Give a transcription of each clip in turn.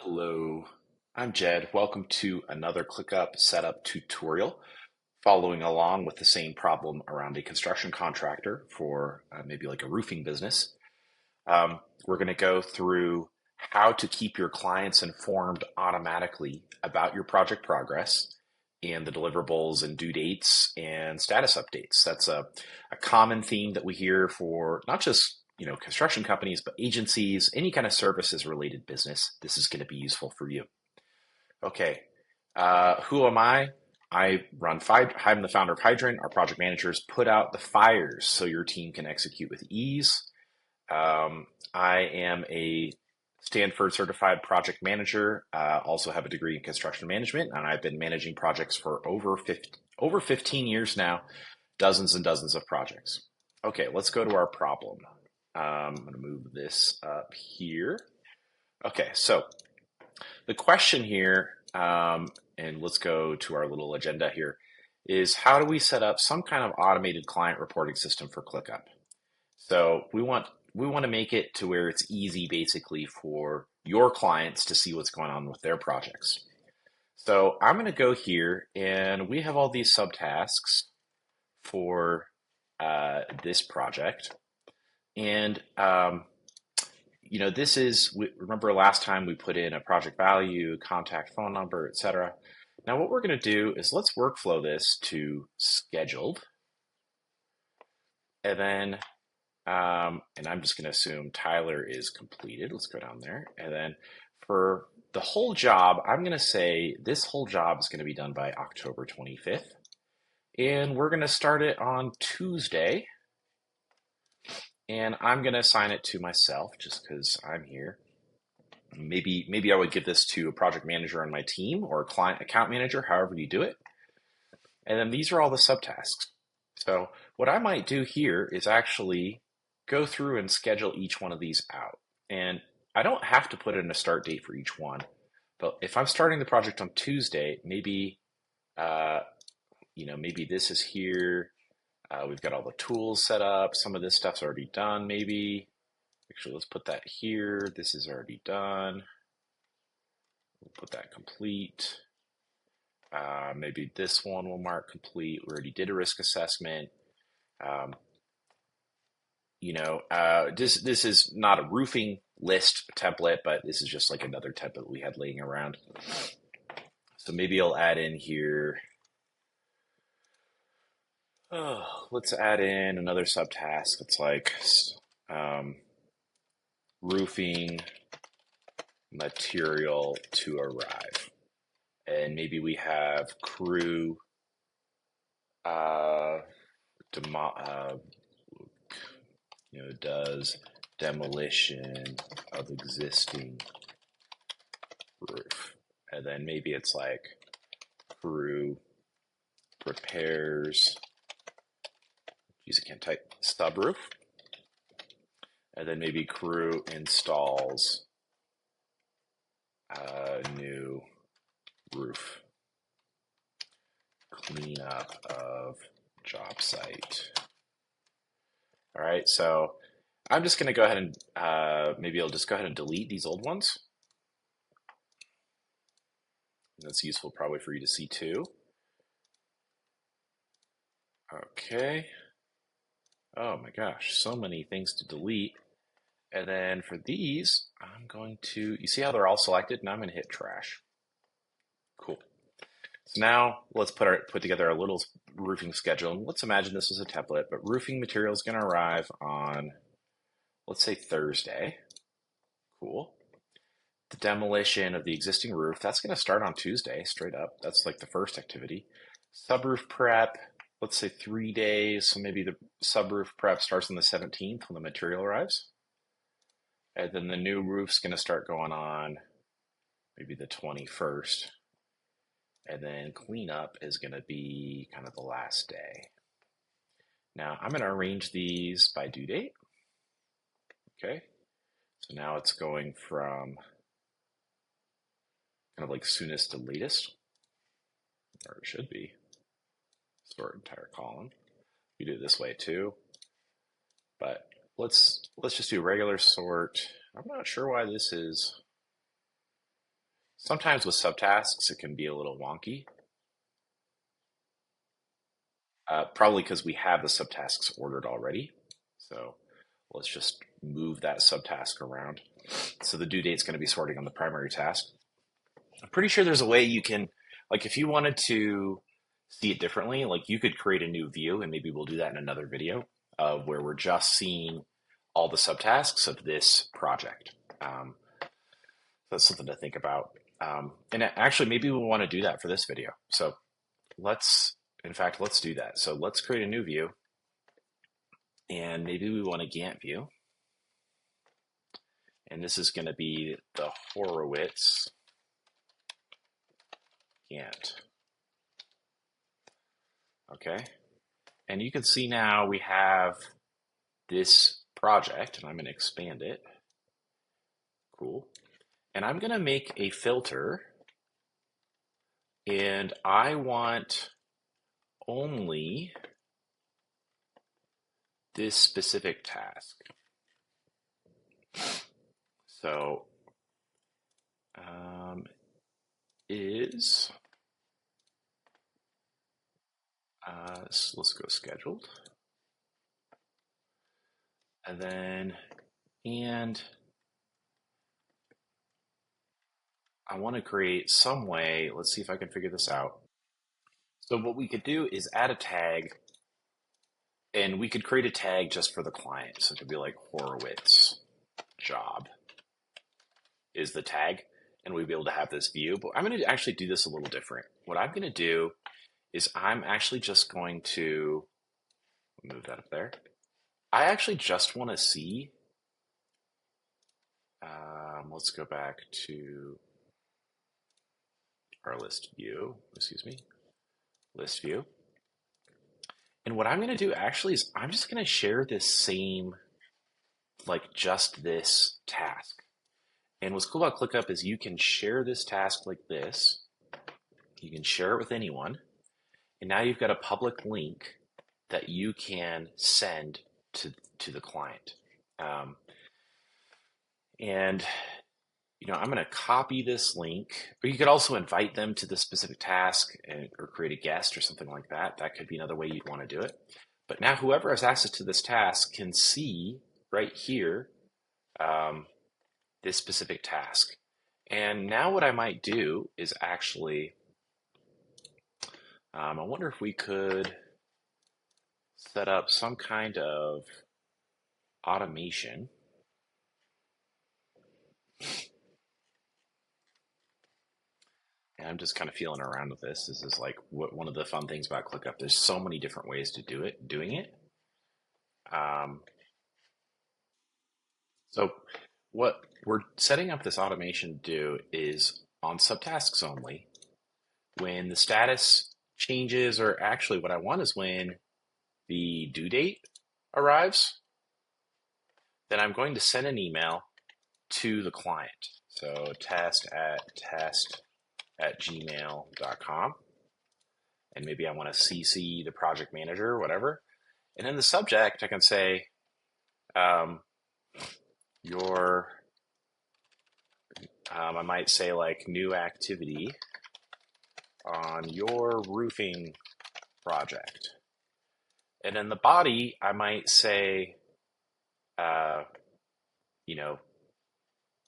Hello, I'm Jed. Welcome to another ClickUp setup tutorial, following along with the same problem around a construction contractor for maybe like a roofing business. We're going to go through how to keep your clients informed automatically about your project progress and the deliverables and due dates and status updates. That's a common theme that we hear for not just construction companies, but agencies, any kind of services related business. This is going to be useful for you. Okay, who am I? I'm the founder of Hydrant. Our project managers put out the fires so your team can execute with ease. I am a Stanford certified project manager, also have a degree in construction management, and I've been managing projects for over 15 years now, dozens and dozens of projects. Okay, let's go to our problem. I'm going to move this up here. Okay, so the question here, and let's go to our little agenda here, is how do we set up some kind of automated client reporting system for ClickUp? So we want to make it to where it's easy basically for your clients to see what's going on with their projects. So I'm going to go here and we have all these subtasks for this project. And this is, remember last time we put in a project value, contact phone number, etc. Now what we're going to do is let's workflow this to scheduled. And then and I'm just going to assume Tyler is completed. Let's go down there. And then for the whole job, I'm going to say this whole job is going to be done by October 25th. And we're going to start it on Tuesday. And I'm going to assign it to myself just because I'm here. Maybe I would give this to a project manager on my team or a client account manager, however you do it. And then these are all the subtasks. So what I might do here is actually go through and schedule each one of these out. And I don't have to put in a start date for each one, but if I'm starting the project on Tuesday, maybe maybe this is here. We've got all the tools set up. Some of this stuff's already done, maybe. Actually, let's put that here. This is already done. We'll put that complete. Maybe this one will mark complete. We already did a risk assessment. This is not a roofing list template, but this is just like another template we had laying around. So maybe I'll add in here. Let's add in another subtask. It's like roofing material to arrive. And maybe we have crew does demolition of existing roof. And then maybe it's like crew prepares, I can't type, subroof. And then maybe crew installs a new roof. Cleanup of job site. All right, so I'm just going to go ahead and maybe I'll just go ahead and delete these old ones. That's useful probably for you to see too. Okay. Oh my gosh, so many things to delete. And then for these, I'm going to, you see how they're all selected? Now I'm going to hit trash. Cool. So now let's put together a little roofing schedule. And let's imagine this is a template, but roofing material is going to arrive on, let's say Thursday. Cool. The demolition of the existing roof, that's going to start on Tuesday, straight up. That's like the first activity. Subroof prep, let's say 3 days. So maybe the subroof prep starts on the 17th when the material arrives. And then the new roof's going to start going on maybe the 21st. And then cleanup is going to be kind of the last day. Now I'm going to arrange these by due date. Okay. So now it's going from kind of like soonest to latest, or it should be. Sort entire column. We do it this way too. But let's just do regular sort. I'm not sure why this is Sometimes with subtasks, it can be a little wonky, probably because we have the subtasks ordered already. So let's just move that subtask around. So the due date's going to be sorting on the primary task. I'm pretty sure there's a way you can, like, if you wanted to see it differently, like you could create a new view, and maybe we'll do that in another video of where we're just seeing all the subtasks of this project. That's something to think about. And actually, maybe we want to do that for this video. So in fact, let's do that. So let's create a new view, and maybe we want a Gantt view. And this is going to be the Horowitz Gantt. Okay. And you can see now we have this project, and I'm going to expand it. Cool. And I'm going to make a filter, and I want only this specific task. So let's go scheduled. And I want to create some way. Let's see if I can figure this out. So what we could do is add a tag, and we could create a tag just for the client. So it could be like Horowitz job is the tag, and we'd be able to have this view. But I'm going to actually do this a little different. What I'm going to do is I'm actually just going to move that up there. I actually just want to see, let's go back to our list view, list view. And what I'm going to do actually is I'm just going to share this same, like just this task. And what's cool about ClickUp is you can share this task like this. You can share it with anyone. And now you've got a public link that you can send to the client. And I'm going to copy this link, or you could also invite them to the specific task or create a guest or something like that. That could be another way you'd want to do it. But now whoever has access to this task can see right here this specific task. And now what I might do is actually, I wonder if we could set up some kind of automation. And I'm just kind of feeling around with this. This is like one of the fun things about ClickUp. There's so many different ways to doing it. So what we're setting up this automation to do is on subtasks only. When the status changes, or actually what I want is when the due date arrives, then I'm going to send an email to the client. So test@gmail.com. And maybe I want to CC the project manager or whatever. And in the subject, I can say, I might say like new activity on your roofing project. And in the body, I might say,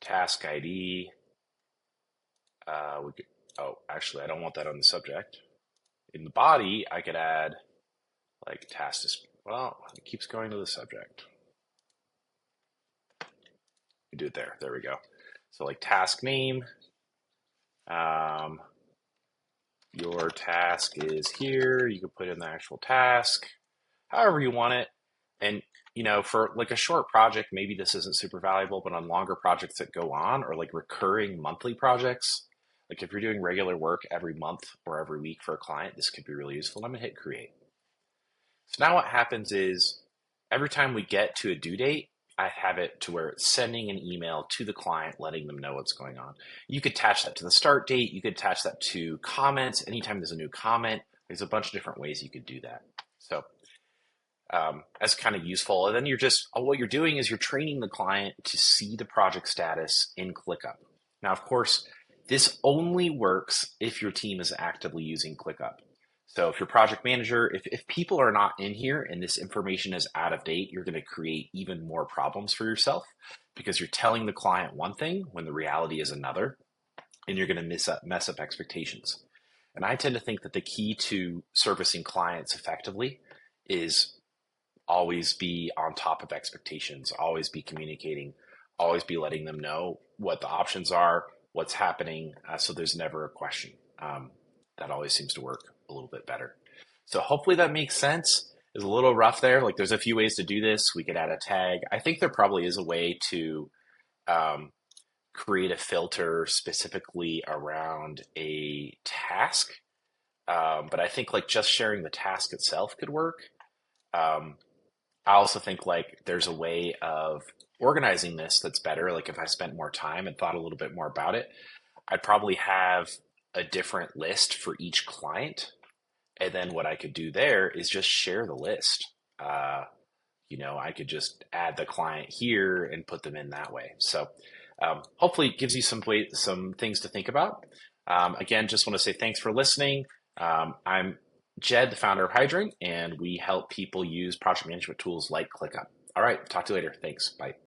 task ID. Actually, I don't want that on the subject. In the body, I could add like task. It keeps going to the subject. We do it there. There we go. So like task name. Your task is here. You can put in the actual task, however you want it. And for like a short project, maybe this isn't super valuable, but on longer projects that go on, or like recurring monthly projects, like if you're doing regular work every month or every week for a client, this could be really useful. I'm gonna hit create. So now what happens is every time we get to a due date, I have it to where it's sending an email to the client, letting them know what's going on. You could attach that to the start date. You could attach that to comments. Anytime there's a new comment, there's a bunch of different ways you could do that. So that's kind of useful. And then what you're doing is you're training the client to see the project status in ClickUp. Now, of course, This only works if your team is actively using ClickUp. So if your project manager, if people are not in here and this information is out of date, you're going to create even more problems for yourself because you're telling the client one thing when the reality is another, and you're going to mess up expectations. And I tend to think that the key to servicing clients effectively is always be on top of expectations, always be communicating, always be letting them know what the options are, what's happening. So there's never a question. That always seems to work a little bit better. So hopefully that makes sense. It's a little rough there. Like there's a few ways to do this. We could add a tag. I think there probably is a way to um, create a filter specifically around a task. But I think like just sharing the task itself could work. Um, I also think like there's a way of organizing this that's better. Like if I spent more time and thought a little bit more about it, I'd probably have a different list for each client. And then what I could do there is just share the list. Uh, I could just add the client here and put them in that way. So hopefully it gives you some things to think about. Again, just want to say thanks for listening. I'm Jed, the founder of Hydrant, and we help people use project management tools like ClickUp. All right, talk to you later. Thanks. Bye.